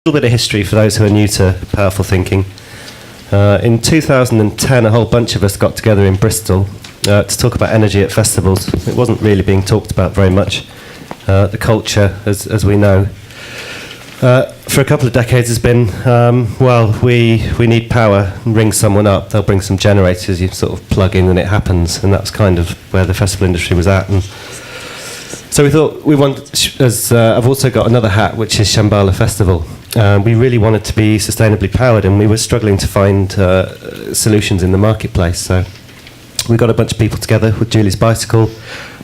little bit of history for those who are new to powerful thinking. In 2010, a whole bunch of us got together in Bristol to talk about energy at festivals. It wasn't really being talked about very much. The culture, as we know, for a couple of decades has been, well, we need power, ring someone up, they'll bring some generators, you sort of plug in and it happens, and that's kind of where the festival industry was at. And so we thought we want, as I've also got another hat, which is Shambala Festival. We really wanted to be sustainably powered, and we were struggling to find solutions in the marketplace. So we got a bunch of people together with Julie's Bicycle,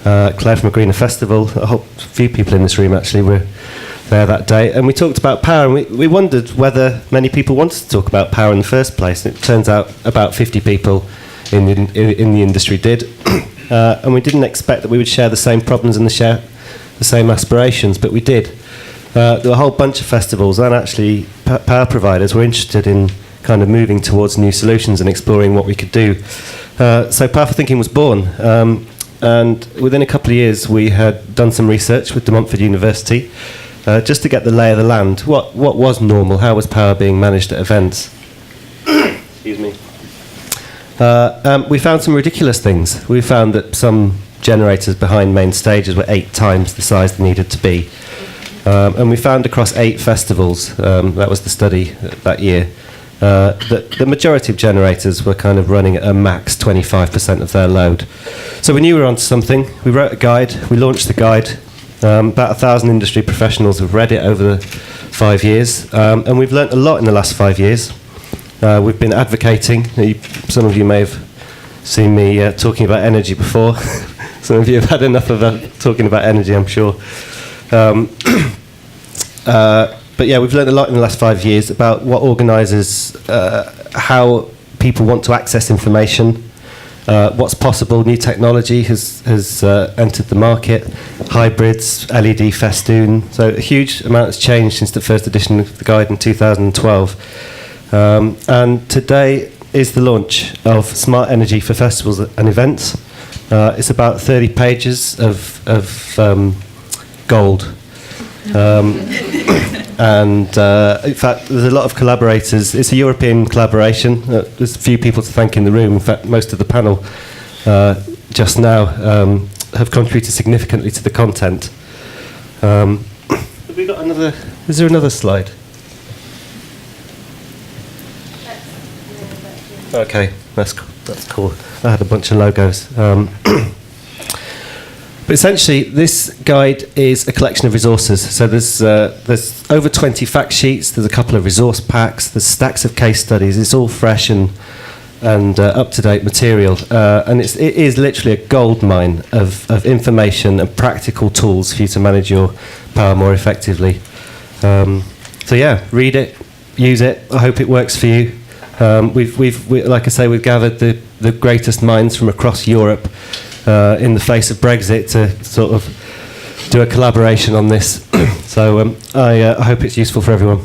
Claire from a Greener Festival, a whole few people in this room actually were there that day, and we talked about power, and we wondered whether many people wanted to talk about power in the first place. And it turns out about 50 people in the industry did. And we didn't expect that we would share the same problems and share the same aspirations, but we did. There were a whole bunch of festivals and actually power providers were interested in kind of moving towards new solutions and exploring what we could do. So Powerful Thinking was born. And within a couple of years, we had done some research with De Montfort University just to get the lay of the land. What was normal? How was power being managed at events? Excuse me. We found some ridiculous things. We found that some generators behind main stages were 8 times the size they needed to be. And we found across 8 festivals, that was the study that year, that the majority of generators were kind of running at a max 25% of their load. So we knew we were onto something. We wrote a guide. We launched the guide. About 1,000 industry professionals have read it over the 5 years. And we've learnt a lot in the last 5 years. We've been advocating. Some of you may have seen me talking about energy before. Some of you have had enough of talking about energy, I'm sure. But yeah, we've learned a lot in the last 5 years about what organises, how people want to access information, what's possible. New technology has entered the market, hybrids, LED festoon. So a huge amount has changed since the first edition of the guide in 2012. And today is the launch of Smart Energy for Festivals and Events. It's about 30 pages of gold. And in fact, there's a lot of collaborators. It's a European collaboration. There's a few people to thank in the room. In fact, most of the panel just now have contributed significantly to the content. Have we got another? Is there another slide? Okay, that's cool. I had a bunch of logos. But essentially, this guide is a collection of resources. So there's over 20 fact sheets. There's a couple of resource packs. There's stacks of case studies. It's all fresh and up-to-date material. And it is literally a gold mine of information and practical tools for you to manage your power more effectively. So yeah, read it, use it. I hope it works for you. Like I say, we've gathered the greatest minds from across Europe in the face of Brexit to sort of do a collaboration on this. So I hope it's useful for everyone.